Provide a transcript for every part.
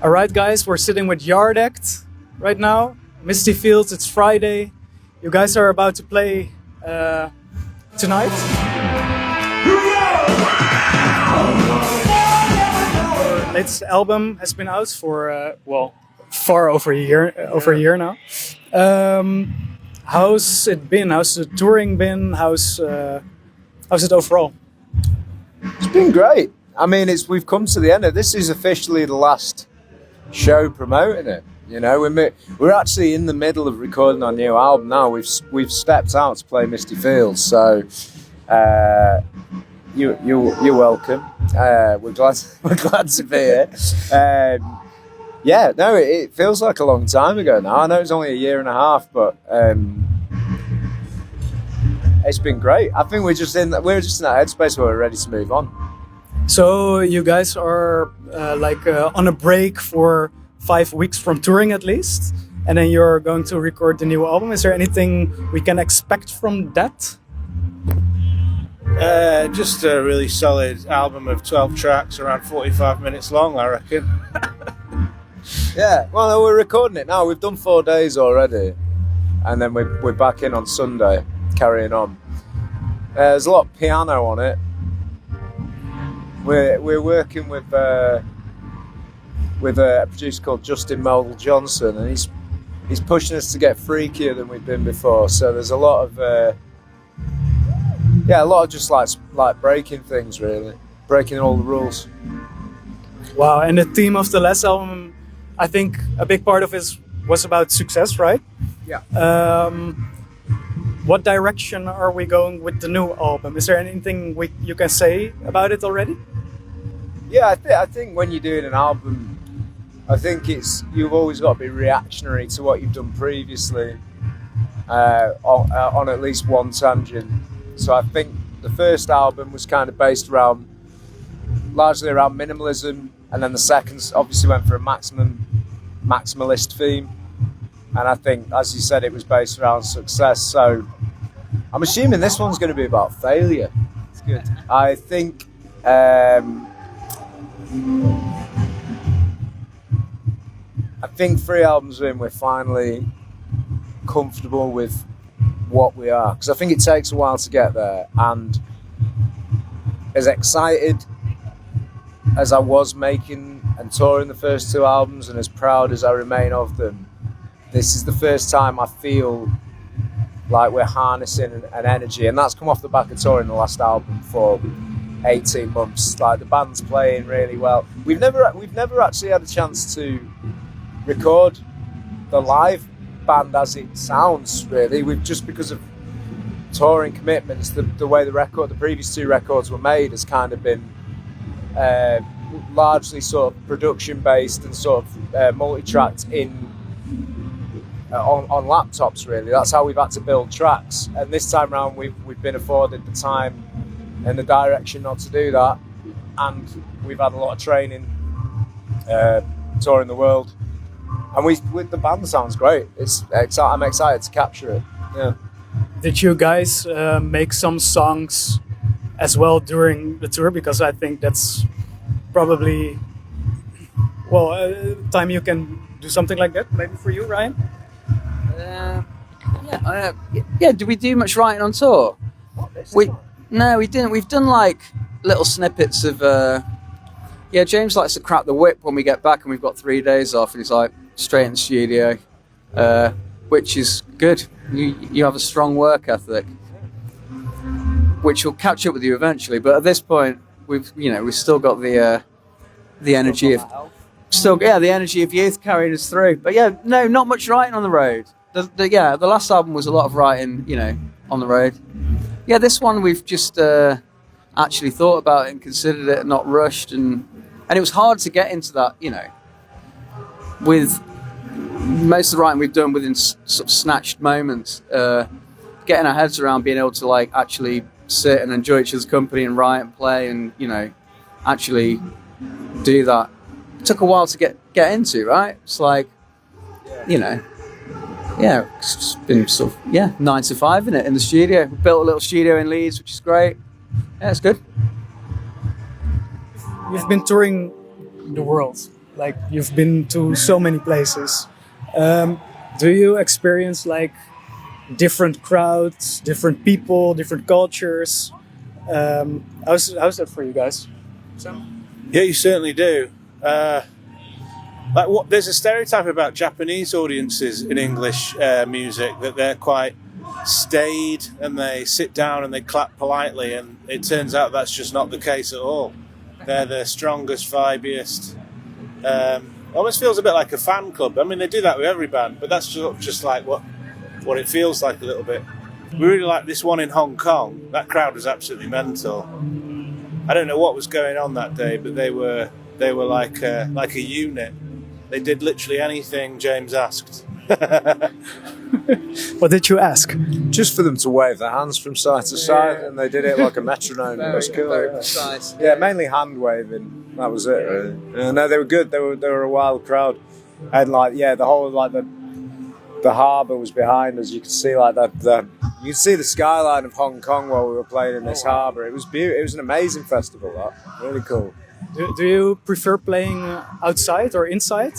All right, guys, we're sitting with Yard Act right now. Misty Fields, it's Friday. You guys are about to play tonight. Your latest album has been out for, far over a year now. How's it been? How's the touring been? How's it overall? It's been great. I mean, we've come to the end of this. Is officially the last show promoting it. You know, we're actually in the middle of recording our new album now. We've stepped out to play Misty Fields, so you're welcome. We're glad to be here. It feels like a long time ago now. I know it's only a year and a half, but it's been great. I think we're just in that headspace where we're ready to move on. So you guys are on a break for 5 weeks from touring at least, and then you're going to record the new album. Is there anything we can expect from that? Just a really solid album of 12 tracks, around 45 minutes long, I reckon. Yeah, well, we're recording it now. We've done 4 days already, and then we're back in on Sunday, carrying on. There's a lot of piano on it. We're working with a producer called Justin Moldal Johnson, and he's pushing us to get freakier than we've been before. So there's a lot of just like breaking things, really, breaking all the rules. Wow! And the theme of the last album, I think a big part of it was about success, right? Yeah. What direction are we going with the new album? Is there anything you can say about it already? Yeah, I think when you're doing an album, I think you've always got to be reactionary to what you've done previously on at least one tangent. So I think the first album was kind of based largely around minimalism, and then the second obviously went for a maximalist theme. And I think, as you said, it was based around success. So I'm assuming this one's going to be about failure. It's good. I think I think 3 albums in, we're finally comfortable with what we are, because I think it takes a while to get there. And as excited as I was making and touring the first 2 albums, and as proud as I remain of them, this is the first time I feel like we're harnessing an energy, and that's come off the back of touring the last album for 18 months. Like, the band's playing really well. We've never actually had a chance to record the live band as it sounds, really. We've just, because of touring commitments, the way the previous 2 records were made has kind of been largely sort of production based and sort of multi-tracked on laptops, really. That's how we've had to build tracks, and this time around we've been afforded the time and the direction not to do that, and we've had a lot of training touring the world, and the band sounds great. I'm excited to capture it. Yeah. Did you guys make some songs as well during the tour? Because I think that's probably time you can do something like that. Maybe for you, Ryan. Did we do much writing on tour? No, we didn't. We've done like little snippets of. James likes to crack the whip when we get back and we've got 3 days off, and he's like straight in the studio, which is good. You have a strong work ethic, which will catch up with you eventually. But at this point, we've still got the energy of the energy of youth carrying us through. But not much writing on the road. The last album was a lot of writing, on the road. Yeah, this one we've just actually thought about it and considered it, not rushed, and it was hard to get into that, with most of the writing we've done within sort of snatched moments, getting our heads around being able to like actually sit and enjoy each other's company and write and play and, actually do that. It took a while to get into, right? It's like, it's been sort of, 9 to 5 in it in the studio. We built a little studio in Leeds, which is great. Yeah, it's good. You've been touring the world Like you've been to so many places. Do you experience like different crowds, different people, different cultures? How's that for you guys? Sam? Yeah, you certainly do. There's a stereotype about Japanese audiences in English music that they're quite staid and they sit down and they clap politely, and it turns out that's just not the case at all. They're the strongest, vibiest. Almost feels a bit like a fan club. I mean, they do that with every band, but that's just like what it feels like a little bit. We really like this one in Hong Kong. That crowd was absolutely mental. I don't know what was going on that day, but they were like a unit. They did literally anything James asked. What did you ask? Just for them to wave their hands from side to side, and they did it like a metronome. It was cool. Very precise. Yeah, mainly hand waving. That was it. Really. No, they were good. They were a wild crowd, and like the whole like the harbour was behind us. You could see like you could see the skyline of Hong Kong while we were playing in this harbour. It was beautiful. It was an amazing festival. That really cool. Do you prefer playing outside or inside?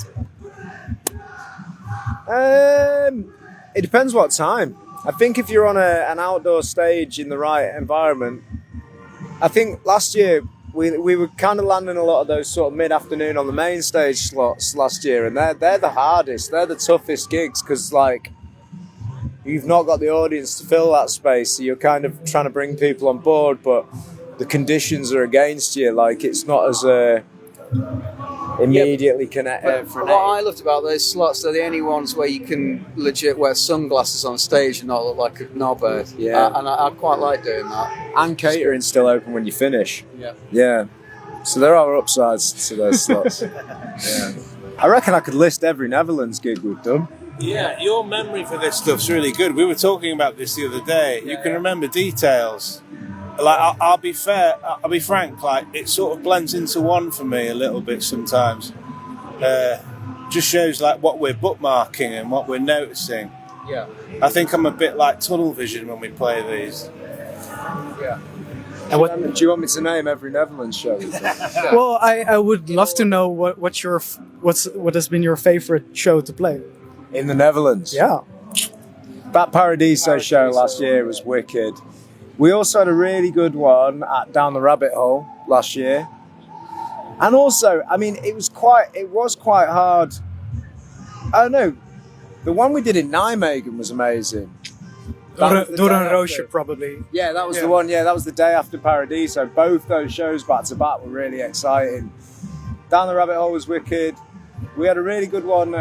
It depends what time. I think if you're on an outdoor stage in the right environment, I think last year we were kind of landing a lot of those sort of mid-afternoon on the main stage slots last year, and they're the hardest, they're the toughest gigs, because like you've not got the audience to fill that space, so you're kind of trying to bring people on board, but the conditions are against you. Like it's not as immediately connected. What I loved about those slots, they're the only ones where you can legit wear sunglasses on stage and not look like a knobhead. Yeah. And I quite like doing that. And catering's still open when you finish. Yeah. Yeah. So there are upsides to those slots. Yeah. I reckon I could list every Netherlands gig we've done. Yeah, your memory for this stuff's really good. We were talking about this the other day. You can remember details. Like I'll be frank. Like it sort of blends into one for me a little bit sometimes. Just shows like what we're bookmarking and what we're noticing. Yeah. I think I'm a bit like tunnel vision when we play these. Yeah. And do you want me to name every Netherlands show? Well, I would love to know what has been your favorite show to play. In the Netherlands? Yeah. That Paradiso show last year was wicked. We also had a really good one at Down the Rabbit Hole last year. And also, I mean, it was quite hard. I don't know. The one we did in Nijmegen was amazing. Doornroosje, probably. Yeah, that was the one. Yeah, that was the day after Paradiso. Both those shows back to back were really exciting. Down the Rabbit Hole was wicked. We had a really good one.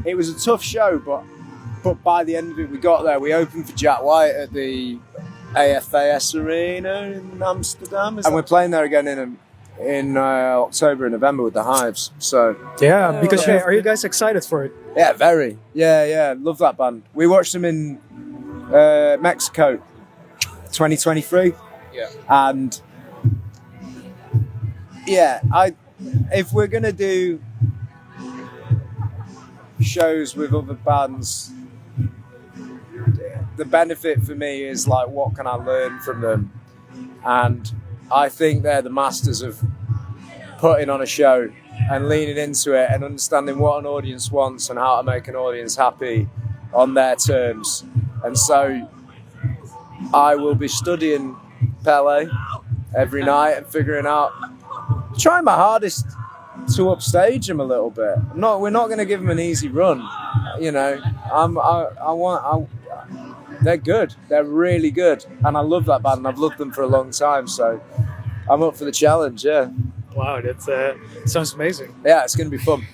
It was a tough show, but by the end of it, we got there. We opened for Jack White at the AFAS Arena in Amsterdam, and we're playing there again in October and November with the Hives. So yeah, because are you guys excited for it? Yeah, very. Yeah, love that band. We watched them in Mexico, 2023. Yeah, and yeah, if we're gonna do shows with other bands, the benefit for me is like, what can I learn from them? And I think they're the masters of putting on a show and leaning into it and understanding what an audience wants and how to make an audience happy on their terms. And so I will be studying Pele every night and figuring out, trying my hardest to upstage them a little bit. We're not going to give them an easy run. You know, they're good. They're really good, and I love that band. And I've loved them for a long time, so I'm up for the challenge. Yeah. Wow, that sounds amazing. Yeah, it's going to be fun.